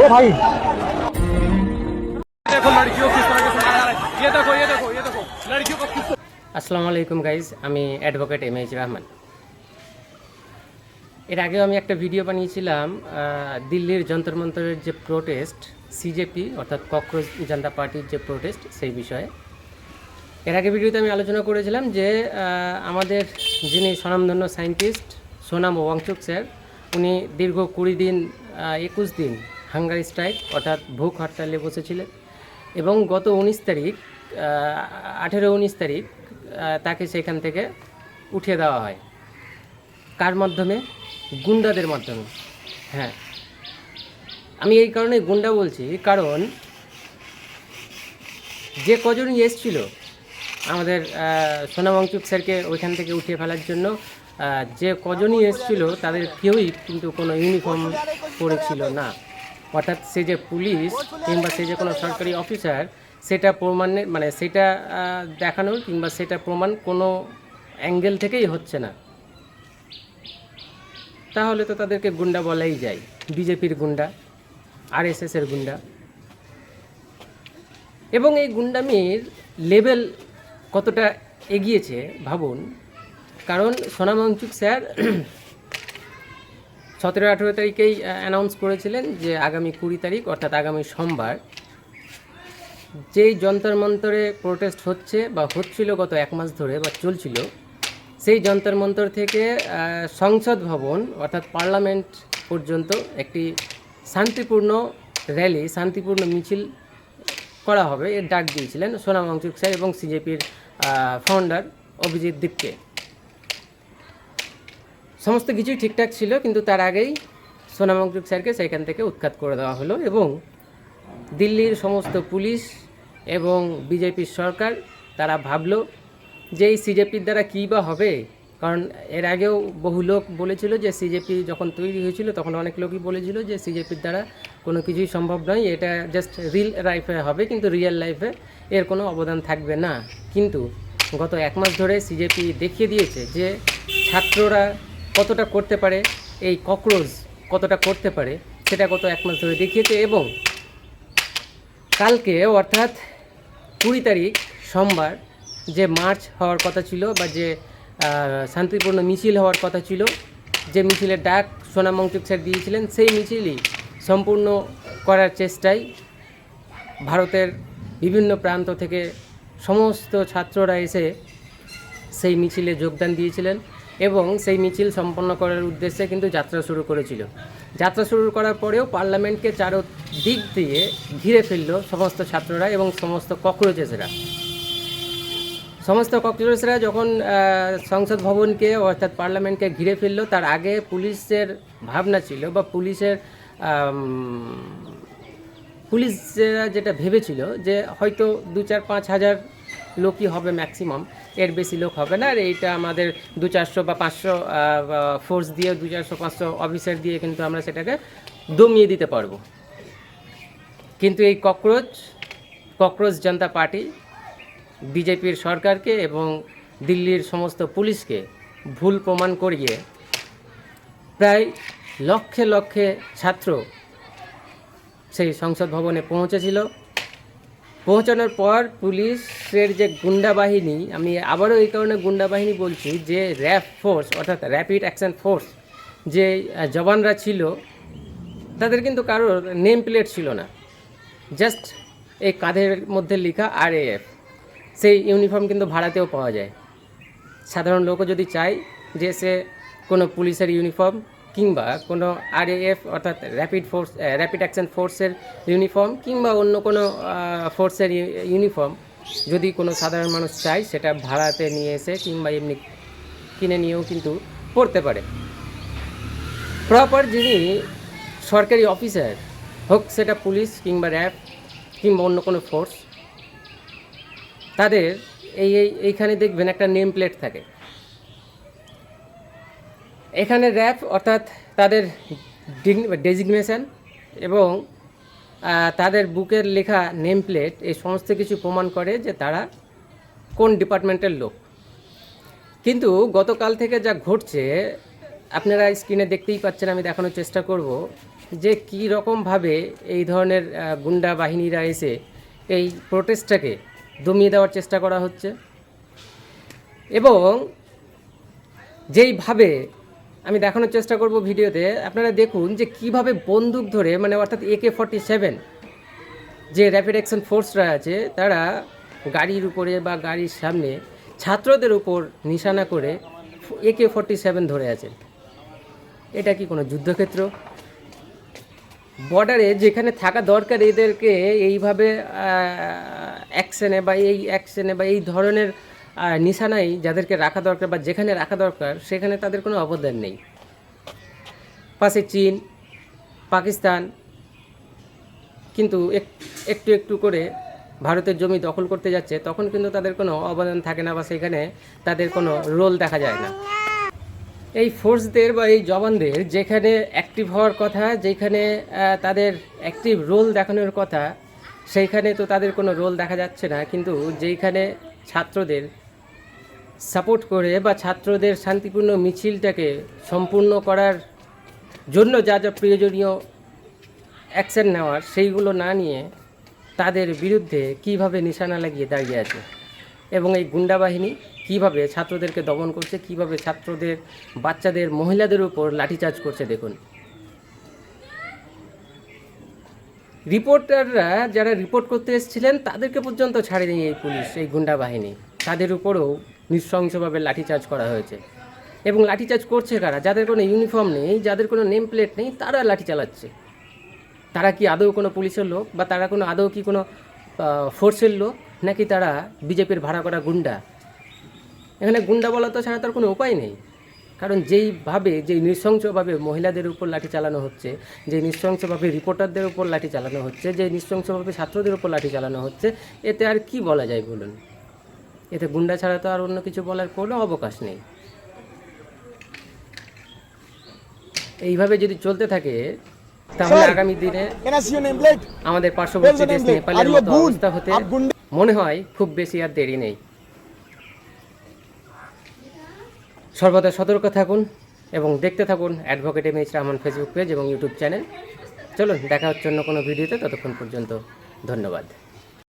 ओ भाई देखो लड़कियों किस तरह से मारा जा रहा है। ये देखो लड़कियों को किस। আসসালামু আলাইকুম গাইজ, আমি অ্যাডভোকেট এমএইচ রহমান। এর আগেও আমি একটা ভিডিও বানিয়েছিলাম দিল্লির যন্তর মন্তরের যে প্রোটেস্ট, সিজেপি অর্থাৎ ককরোচ জনতা পার্টির যে প্রোটেস্ট সেই বিষয়ে। এর আগে ভিডিওতে আমি আলোচনা করেছিলাম যে আমাদের যিনি স্বনামধন্য সায়েন্টিস্ট সোনাম ওয়াংচুক স্যার, উনি দীর্ঘ 20 দিন 21 দিন হাঙ্গারি স্ট্রাইক অর্থাৎ ভুখ হরতালে বসেছিলেন এবং গত 19 তারিখ 18-19 তারিখ তাকে সেখান থেকে উঠিয়ে দেওয়া হয়। কার মাধ্যমে? গুন্ডাদের মাধ্যমে। হ্যাঁ, আমি এই কারণে গুন্ডা বলছি, কারণ যে কজনই এসছিল আমাদের সোনাম ওয়াংচুক স্যারকে ওইখান থেকে উঠিয়ে ফেলার জন্য, যে কজনই এসছিল তাদের কেউই কিন্তু কোনো ইউনিফর্ম পরেছিল না। অর্থাৎ সে যে পুলিশ কিংবা সে যে কোনো সরকারি অফিসার, সেটা প্রমাণের মানে সেটা দেখানোর কিংবা সেটা প্রমাণ কোনো অ্যাঙ্গেল থেকেই হচ্ছে না। তাহলে তো তাদেরকে গুন্ডা বলাই যায়, বিজেপির গুন্ডা, আরএসএসের গুন্ডা। এবং এই গুন্ডামির লেভেল কতটা এগিয়েছে ভাবুন। কারণ সোনাম ওয়াংচুক স্যার 17-18 তারিখেই অ্যানাউন্স করেছিলেন যে আগামী 20 তারিখ অর্থাৎ আগামী সোমবার যেই যন্তর মন্তরে প্রোটেস্ট হচ্ছে বা হচ্ছিল গত 1 মাস ধরে বা চলছিল, সেই যন্তর মন্তর থেকে সংসদ ভবন অর্থাৎ পার্লামেন্ট পর্যন্ত একটি শান্তিপূর্ণ র্যালি, শান্তিপূর্ণ মিছিল করা হবে, এর ডাক দিয়েছিলেন সোনাম ওয়াংচুক স্যার এবং সিজেপির ফাউন্ডার অভিজিৎ দীপকে। সমস্ত কিছুই ঠিকঠাক ছিল, কিন্তু তার আগেই সোনাম ওয়াংচুক স্যারকে সেইখান থেকে উৎখাত করে দেওয়া হলো এবং দিল্লির সমস্ত পুলিশ এবং বিজেপির সরকার তারা ভাবলো যে এই সিজেপির দ্বারা কী বা হবে। কারণ এর আগেও বহু লোক বলেছিল যে সিজেপি যখন তৈরি হয়েছিল তখন অনেক লোকই বলেছিল যে সিজেপির দ্বারা কোনো কিছুই সম্ভব নয়, এটা জাস্ট রিল লাইফে হবে কিন্তু রিয়েল লাইফে এর কোনো অবদান থাকবে না। কিন্তু গত 1 মাস ধরে সিজেপি দেখিয়ে দিয়েছে যে ছাত্ররা কতটা করতে পারে, এই ককরোচ কতটা করতে পারে, সেটা গত 1 মাস ধরে দেখিয়েছে। এবং কালকে অর্থাৎ 20 তারিখ সোমবার যে মার্চ হওয়ার কথা ছিল বা যে শান্তিপূর্ণ মিছিল হওয়ার কথা ছিল, যে মিছিলের ডাক সোনাম ওয়াংচুক স্যার দিয়েছিলেন, সেই মিছিলই সম্পূর্ণ করার চেষ্টায় ভারতের বিভিন্ন প্রান্ত থেকে সমস্ত ছাত্ররা এসে সেই মিছিলে যোগদান দিয়েছিলেন এবং সেই মিছিল সম্পন্ন করার উদ্দেশ্যে কিন্তু যাত্রা শুরু করেছিল। যাত্রা শুরু করার পরেও পার্লামেন্টকে চারদিক দিয়ে ঘিরে ফেলল সমস্ত ছাত্ররা এবং সমস্ত ককরোচেসরা। যখন সংসদ ভবনকে অর্থাৎ পার্লামেন্টকে ঘিরে ফেললো, তার আগে পুলিশের ভাবনা ছিল বা পুলিশরা যেটা ভেবেছিল যে হয়তো 2-4-5 হাজার লোকই হবে ম্যাক্সিমাম, এর বেশি লোক হবে না, আর এইটা আমাদের 200-400 বা 500 ফোর্স দিয়ে 200-400-500 অফিসার দিয়ে কিন্তু আমরা সেটাকে দমিয়ে দিতে পারবো। কিন্তু এই ককরোচ জনতা পার্টি বিজেপির সরকারকে এবং দিল্লির সমস্ত পুলিশকে ভুল প্রমাণ করিয়ে প্রায় লক্ষে লক্ষে ছাত্র সেই সংসদ ভবনে পৌঁছেছিল। পৌঁছানোর পর পুলিশের যে গুন্ডা বাহিনী, আমি আবারও এই কারণে গুন্ডা বাহিনী বলছি যে র্যাব ফোর্স অর্থাৎ র্যাপিড অ্যাকশন ফোর্স যে জওয়ানরা ছিল, তাদের কিন্তু কারোর নেম প্লেট ছিল না, জাস্ট এই কাঁধের মধ্যে লেখা RAF। সেই ইউনিফর্ম কিন্তু ভাড়াতেও পাওয়া যায়। সাধারণ লোকও যদি চায় যে সে কোনো পুলিশের ইউনিফর্ম কিংবা কোনো RAF অর্থাৎ র্যাপিড অ্যাকশন ফোর্সের ইউনিফর্ম কিংবা অন্য কোনো ফোর্সের ইউনিফর্ম যদি কোনো সাধারণ মানুষ চায়, সেটা ভাড়াতে নিয়ে এসে কিংবা এমনি কিনে নিয়েও কিন্তু পড়তে পারে। প্রপার যিনি সরকারি অফিসার হোক, সেটা পুলিশ কিংবা র্যাব কিংবা অন্য কোনো ফোর্স, তাদের এইখানে দেখবেন একটা নেম প্লেট থাকে। এখানে র্যাব অর্থাৎ তাদের ডেজিগনেশন এবং তাদের বুকের লেখা নেম প্লেট, এই সমস্ত কিছু প্রমাণ করে যে তারা কোন ডিপার্টমেন্টের লোক। কিন্তু গতকাল থেকে যা ঘটছে আপনারা স্ক্রিনে দেখতেই পাচ্ছেন, আমি দেখানোর চেষ্টা করব যে কী রকমভাবে এই ধরনের গুন্ডা বাহিনীরা এসে এই প্রোটেস্টটাকে দমিয়ে দেওয়ার চেষ্টা করা হচ্ছে, এবং যেইভাবে আমি দেখানোর চেষ্টা করব ভিডিওতে, আপনারা দেখুন যে কিভাবে বন্দুক ধরে, মানে অর্থাৎ AK-47 যে র্যাপিড অ্যাকশন ফোর্সরা আছে, তারা গাড়ির উপরে বা গাড়ির সামনে ছাত্রদের উপর নিশানা করে AK-47 ধরে আছে। এটা কি কোনো যুদ্ধক্ষেত্র? বর্ডারে যেখানে থাকা দরকার এদেরকে এইভাবে অ্যাকশনে বা এই ধরনের নিশানায় যাদেরকে রাখা দরকার বা যেখানে রাখা দরকার সেখানে তাদের কোনো অবদান নেই। পাশে চীন, পাকিস্তান কিন্তু একটু একটু করে ভারতের জমি দখল করতে যাচ্ছে, তখন কিন্তু তাদের কোনো অবদান থাকে না বা সেখানে তাদের কোনো রোল দেখা যায় না। এই ফোর্সদের বা এই জওয়ানদের যেখানে অ্যাক্টিভ হওয়ার কথা, যেখানে তাদের অ্যাক্টিভ রোল দেখানোর কথা, সেইখানে তো তাদের কোনো রোল দেখা যাচ্ছে না। কিন্তু যেইখানে ছাত্রদের সাপোর্ট করে বা ছাত্রদের শান্তিপূর্ণ মিছিলটাকে সম্পূর্ণ করার জন্য যা যা প্রয়োজনীয় অ্যাকশন নেওয়ার, সেইগুলো না নিয়ে তাদের বিরুদ্ধে কিভাবে নিশানা লাগিয়ে দাঁড়িয়ে আছে, এবং এই গুন্ডা বাহিনী কীভাবে ছাত্রদেরকে দমন করছে, কিভাবে ছাত্রদের, বাচ্চাদের, মহিলাদের উপর লাঠিচার্জ করছে দেখুন। রিপোর্টাররা যারা রিপোর্ট করতে এসেছিলেন তাদেরকে পর্যন্ত ছাড়েনি এই পুলিশ, এই গুন্ডা বাহিনী। তাদের উপরেও নৃশংসভাবে লাঠিচার্জ করা হয়েছে, এবং লাঠিচার্জ করছে কারা? যাদের কোনো ইউনিফর্ম নেই, যাদের কোনো নেম প্লেট নেই, তারা লাঠি চালাচ্ছে। তারা কি আদৌ কোনো পুলিশের লোক, বা তারা কোনো আদৌ কি কোনো ফোর্সের লোক, নাকি তারা বিজেপির ভাড়া করা গুন্ডা? এখানে গুন্ডা বলা তো ছাড়া তার কোনো উপায় নেই। কারণ যেই নৃশংসভাবে মহিলাদের উপর লাঠি চালানো হচ্ছে, যে নৃশংসভাবে রিপোর্টারদের উপর লাঠি চালানো হচ্ছে, যে নৃশংসভাবে ছাত্রদের উপর লাঠি চালানো হচ্ছে, এতে আর কি বলা যায় বলুন? এতে গুন্ডা ছাড়া তো আর অন্য কিছু বলার কোনো অবকাশ নেই। এইভাবে যদি চলতে থাকে তাহলে আগামী দিনে আমাদের পার্শ্ববর্তী দেশ নেপালের মতো অবস্থা হতে মনে হয় খুব বেশি আর দেরি নেই। সর্বদা সতর্ক থাকুন এবং দেখতে থাকুন advocate MH Rahman Facebook page এবং ইউটিউব চ্যানেল। চলুন দেখা হচ্ছে অন্য কোনো ভিডিওতে, ততক্ষণ পর্যন্ত ধন্যবাদ।